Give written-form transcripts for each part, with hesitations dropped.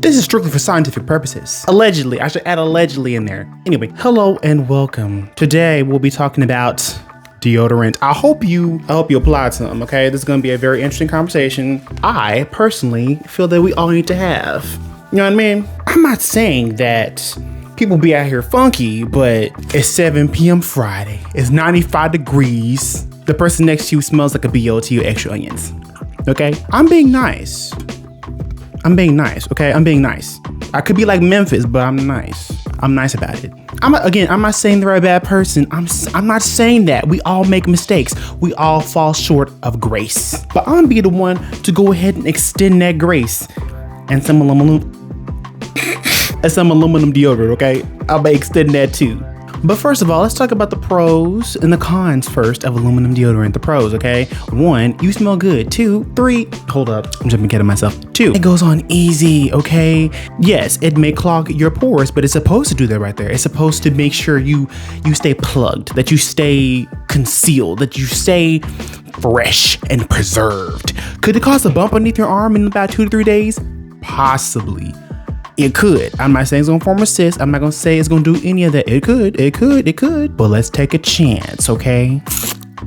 This is strictly for scientific purposes. Allegedly, I should add allegedly in there. Anyway, hello and welcome. Today we'll be talking about deodorant. I hope you applied some, okay? This is gonna be a very interesting conversation. I personally feel that we all need to have. You know what I mean? I'm not saying that people be out here funky, but it's 7 p.m. Friday. It's 95 degrees. The person next to you smells like a BLT or extra onions. Okay? I'm being nice. Okay? I'm being nice. I could be like Memphis, but I'm nice. I'm nice about it. I'm not saying they're a bad person. I'm not saying that. We all make mistakes. We all fall short of grace. But I'm gonna be the one to go ahead and extend that grace and some aluminum deodorant, okay? I'll be extending that too. But first of all, let's talk about the pros and the cons first of aluminum deodorant. The pros, okay? 1, you smell good. 2, 3, hold up, I'm jumping ahead of myself. 2, it goes on easy, okay? Yes, it may clog your pores, but it's supposed to do that right there. It's supposed to make sure you stay plugged, that you stay concealed, that you stay fresh and preserved. Could it cause a bump underneath your arm in about 2 to 3 days? Possibly. It could. I'm not saying it's gonna form a cyst. I'm not gonna say it's gonna do any of that. It could. But let's take a chance, okay?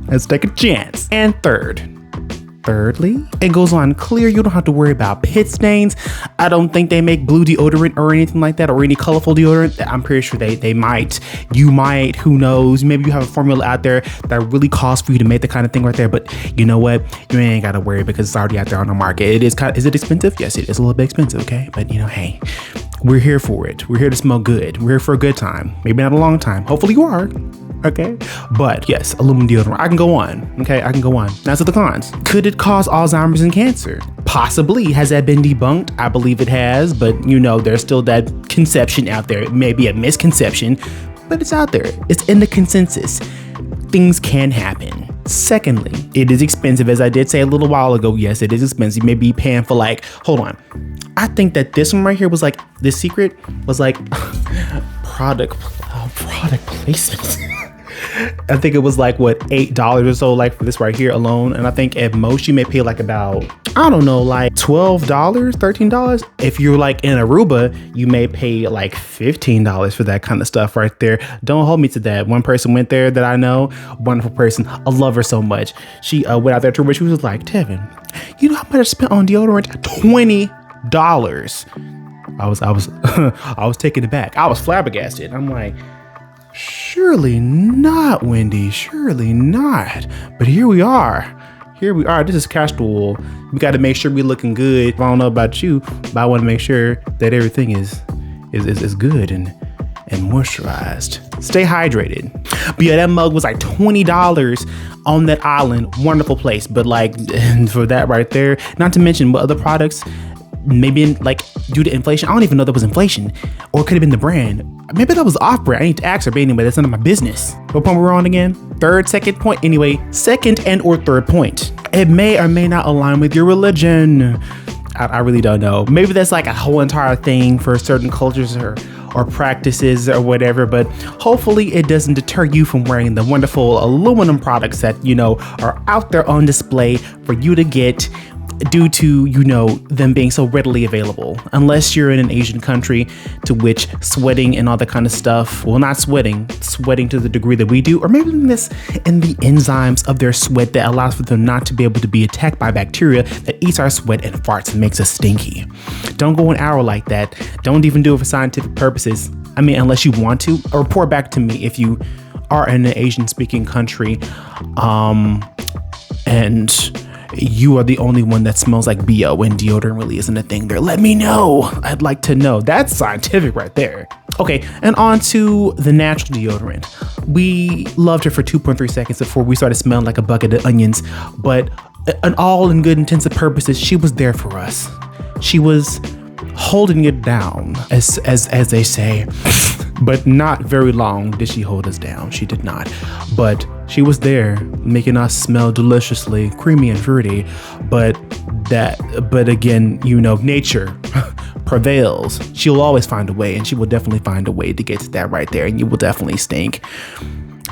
Let's take a chance. And thirdly, it goes on clear. You don't have to worry about pit stains. I don't think they make blue deodorant or anything like that, or any colorful deodorant. I'm pretty sure they might. You might, who knows? Maybe you have a formula out there that really costs for you to make the kind of thing right there. But you know what? You ain't gotta worry because it's already out there on the market. Is it expensive? Yes, it is a little bit expensive, okay? But you know, hey, we're here for it. We're here to smell good. We're here for a good time. Maybe not a long time. Hopefully you are. Okay, but yes, aluminum deodorant. I can go on. Okay, I can go on. Now to the cons. Could it cause Alzheimer's and cancer? Possibly. Has that been debunked? I believe it has, but you know, there's still that conception out there. It may be a misconception, but it's out there. It's in the consensus. Things can happen. Secondly, it is expensive. As I did say a little while ago, yes, it is expensive. You may be paying for hold on. I think that this one right here was this secret was product placement. I think it was what, $8 or so for this right here alone. And I think at most you may pay about, I don't know, $12, $13. If you're in Aruba, you may pay $15 for that kind of stuff right there. Don't hold me to that. One person went there that I know, wonderful person. I love her so much. She went out there to her, she was like, Tevin, you know how much I spent on deodorant? $20. I was taken aback. I was flabbergasted. I'm like, surely not, Wendy. Surely not. But here we are. This is casual. We got to make sure we're looking good. I don't know about you, but I want to make sure that everything is good and moisturized. Stay hydrated. But yeah, that mug was $20 on that island. Wonderful place. But for that right there, not to mention what other products, maybe due to inflation. I don't even know that was inflation, or it could have been the brand. Maybe that was off-brand. I need to ask her, but anyway, that's none of my business. What point we're on again? Second point. Anyway, second and or third point. It may or may not align with your religion. I really don't know. Maybe that's a whole entire thing for certain cultures or practices or whatever, but hopefully it doesn't deter you from wearing the wonderful aluminum products that, are out there on display for you to get due to, them being so readily available. Unless you're in an Asian country to which sweating and all that kind of stuff, well, not sweating to the degree that we do, or maybe in the enzymes of their sweat that allows for them not to be able to be attacked by bacteria that eats our sweat and farts and makes us stinky. Don't go an hour like that. Don't even do it for scientific purposes. I mean, unless you want to, or report back to me if you are in an Asian speaking country, and you are the only one that smells like BO and deodorant really isn't a thing there. Let me know. I'd like to know. That's scientific right there. Okay, and on to the natural deodorant. We loved her for 2.3 seconds before we started smelling like a bucket of onions, but all in good intents and purposes, she was there for us. She was holding it down, as they say. But not very long did she hold us down. She did not. But she was there, making us smell deliciously, creamy and fruity. But again, nature prevails. She'll always find a way, and she will definitely find a way to get to that right there. And you will definitely stink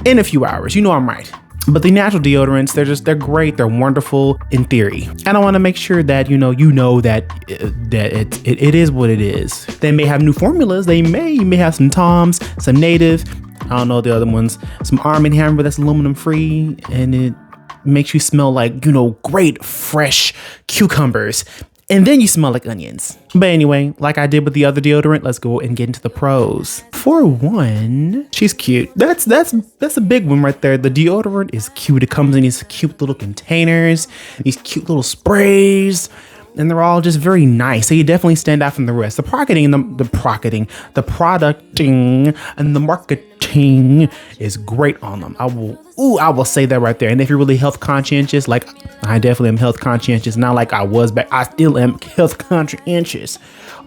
in a few hours. I'm right. But the natural deodorants, they're great. They're wonderful in theory. And I want to make sure that you know that it is what it is. They may have new formulas. You may have some Toms, some Native. I don't know the other ones. Some Arm & Hammer that's aluminum free, and it makes you smell like great fresh cucumbers. And then you smell like onions. But anyway, like I did with the other deodorant, let's go and get into the pros. For one, she's cute. That's a big one right there. The deodorant is cute. It comes in these cute little containers, these cute little sprays, and they're all just very nice. So you definitely stand out from the rest. The producting and the marketing is great on them. I will say that right there. And if you're really health conscientious, like I definitely am health conscientious, not like I was back. I still am health conscientious,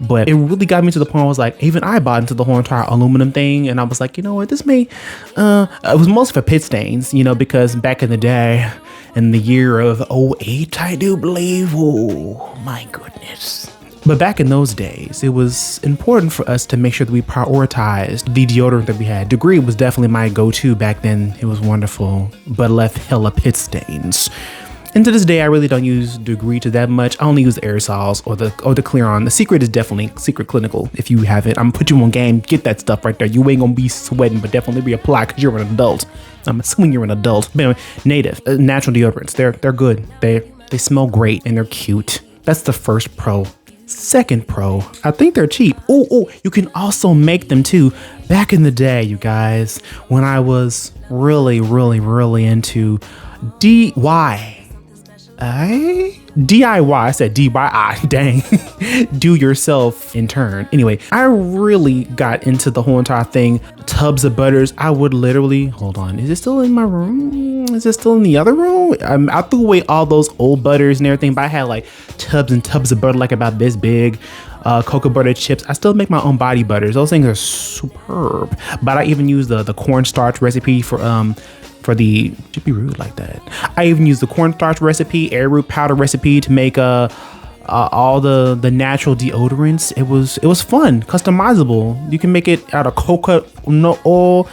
but it really got me to the point where I was like, even I bought into the whole entire aluminum thing. And I was like, you know what, this may, it was mostly for pit stains, because back in the day, in the year of '08, I do believe. Oh my goodness. But back in those days, it was important for us to make sure that we prioritized the deodorant that we had. Degree was definitely my go-to back then. It was wonderful, but left hella pit stains. And to this day, I really don't use Degree to that much. I only use the aerosols or the Clear-On. The Secret is definitely Secret Clinical. If you have it, I'm gonna put you on game. Get that stuff right there. You ain't gonna be sweating, but definitely reapply because you're an adult. I'm assuming you're an adult. But anyway, Native, natural deodorants. They're good. They smell great and they're cute. That's the first pro. Second pro, I think they're cheap. Oh, you can also make them too. Back in the day, you guys, when I was really into DIY, I said DIY, dang, do yourself in turn. Anyway, I really got into the whole entire thing. Tubs of butters. I would literally, hold on, is it still in my room? Is it still in the other room? I threw away all those old butters and everything, but I had like tubs and tubs of butter, like about this big. Cocoa butter chips. I still make my own body butters. Those things are superb. But I even use the cornstarch recipe for the, should be rude like that. I even use the cornstarch recipe, arrowroot powder recipe to make all the natural deodorants. It was fun, customizable. You can make it out of coconut oil,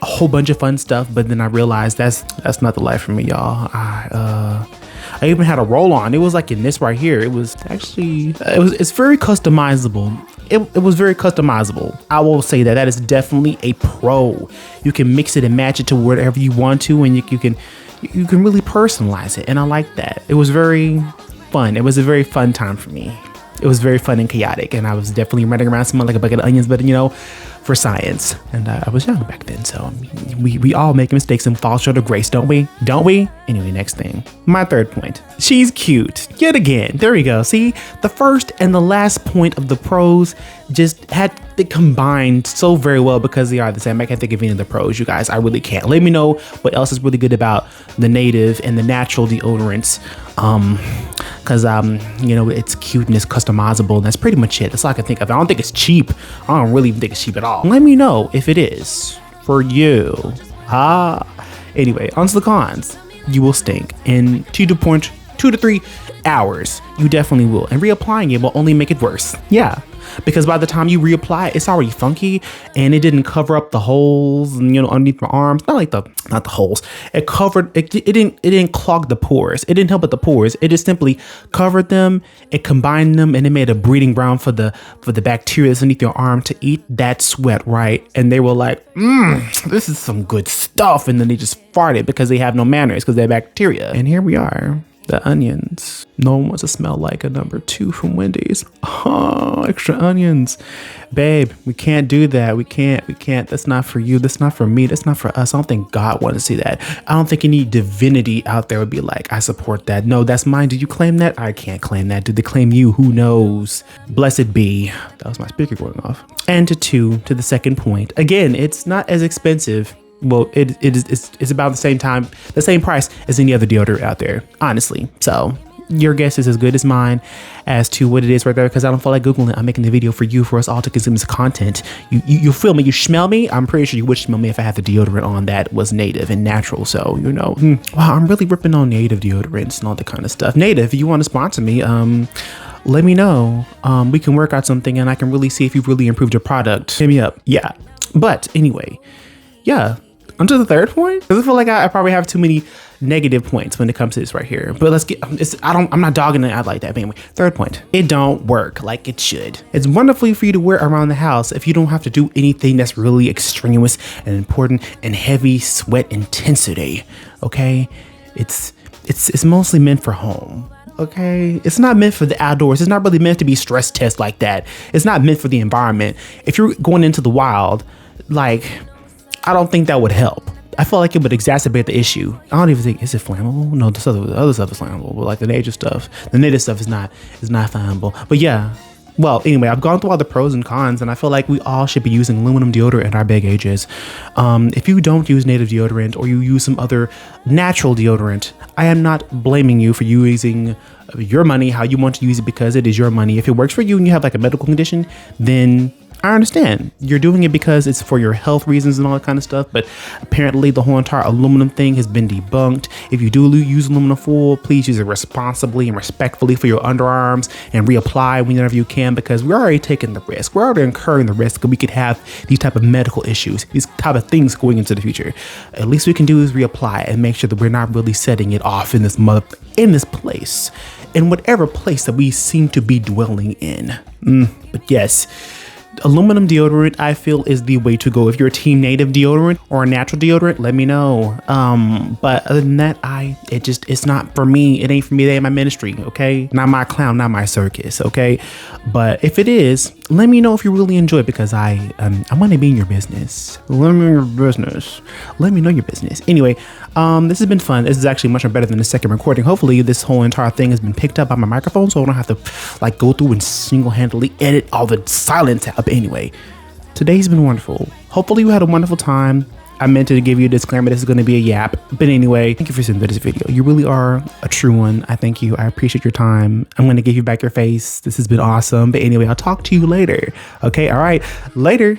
a whole bunch of fun stuff. But then I realized that's not the life for me, y'all. I even had a roll on. It was like in this right here. It was actually, it's very customizable. It was very customizable. I will say that is definitely a pro. You can mix it and match it to whatever you want to, and you can really personalize it. And I like that. It was very fun. It was a very fun time for me. It was very fun and chaotic, and I was definitely running around smelling like a bucket of onions, but for science. And I was young back then, so we all make mistakes and fall short of grace, don't we? Anyway, next thing. My third point. She's cute. Yet again. There we go. See, the first and the last point of the pros just had it combined so very well because they are the same. I can't think of any of the pros, you guys. I really can't. Let me know what else is really good about the Native and the natural deodorants. Because it's cute and it's customizable. That's pretty much it. That's all I can think of. I don't think it's cheap. I don't really think it's cheap at all. Let me know if it is for you. Anyway, on to the cons. You will stink in 2 to 3 hours. You definitely will. And reapplying it will only make it worse. Yeah. Because by the time you reapply, it's already funky and it didn't cover up the holes and underneath my arms. Not the holes. It covered it didn't clog the pores. It didn't help with the pores. It just simply covered them, it combined them, and it made a breeding ground for the bacteria that's underneath your arm to eat that sweat, right? And they were like, this is some good stuff. And then they just farted because they have no manners because they're bacteria. And here we are. The onions. No one wants to smell like a number 2 from Wendy's. Oh, extra onions. Babe, we can't do that. We can't. That's not for you. That's not for me. That's not for us. I don't think God wanted to see that. I don't think any divinity out there would be like, I support that. No, that's mine. Do you claim that? I can't claim that. Do they claim you? Who knows? Blessed be. That was my speaker going off. And to the second point. Again, it's not as expensive. Well, it's about the same price as any other deodorant out there, honestly. So your guess is as good as mine as to what it is right there, because I don't feel like Googling it. I'm making the video for us all to consume this content. You feel me? You smell me? I'm pretty sure you would smell me if I had the deodorant on that was native and natural. So, wow, I'm really ripping on native deodorants and all that kind of stuff. Native, if you want to sponsor me, let me know. We can work out something and I can really see if you've really improved your product. Hit me up. Yeah. But anyway, yeah. onto the third point, because I feel like I probably have too many negative points when it comes to this right here. But let's get, I'm not dogging it out like that. But anyway, third point, it don't work like it should. It's wonderful for you to wear around the house if you don't have to do anything that's really extraneous and important and heavy sweat intensity. Okay, it's mostly meant for home. Okay, it's not meant for the outdoors. It's not really meant to be stress test like that. It's not meant for the environment. If you're going into the wild, like, I don't think that would help. I feel like it would exacerbate the issue. I don't even think, is it flammable? No, the other stuff is flammable, but like the native stuff is not flammable. But yeah, well, anyway, I've gone through all the pros and cons, and I feel like we all should be using aluminum deodorant at our big ages. If you don't use native deodorant or you use some other natural deodorant, I am not blaming you for using your money how you want to use it, because it is your money. If it works for you and you have like a medical condition, then I understand. You're doing it because it's for your health reasons and all that kind of stuff, but apparently the whole entire aluminum thing has been debunked. If you do use aluminum foil, please use it responsibly and respectfully for your underarms and reapply whenever you can, because we're already taking the risk. We're already incurring the risk that we could have these type of medical issues, these type of things going into the future. At least we can do is reapply and make sure that we're not really setting it off in this place, in whatever place that we seem to be dwelling in. But yes, aluminum deodorant, I feel, is the way to go. If you're a team native deodorant or a natural deodorant, let me know. But other than that, it's not for me. It ain't for me. They ain't my ministry, okay? Not my clown, not my circus, okay? But if it is, let me know if you really enjoy it, because I want to be in your business. Let me know your business. Let me know your business. Anyway, this has been fun. This is actually much more better than the second recording. Hopefully this whole entire thing has been picked up by my microphone, so I don't have to like go through and single-handedly edit all the silence out. But anyway, today's been wonderful. Hopefully you had a wonderful time. I meant to give you a disclaimer. This is going to be a yap. But anyway, thank you for sending this video. You really are a true one. I thank you. I appreciate your time. I'm going to give you back your face. This has been awesome. But anyway, I'll talk to you later. Okay. All right. Later.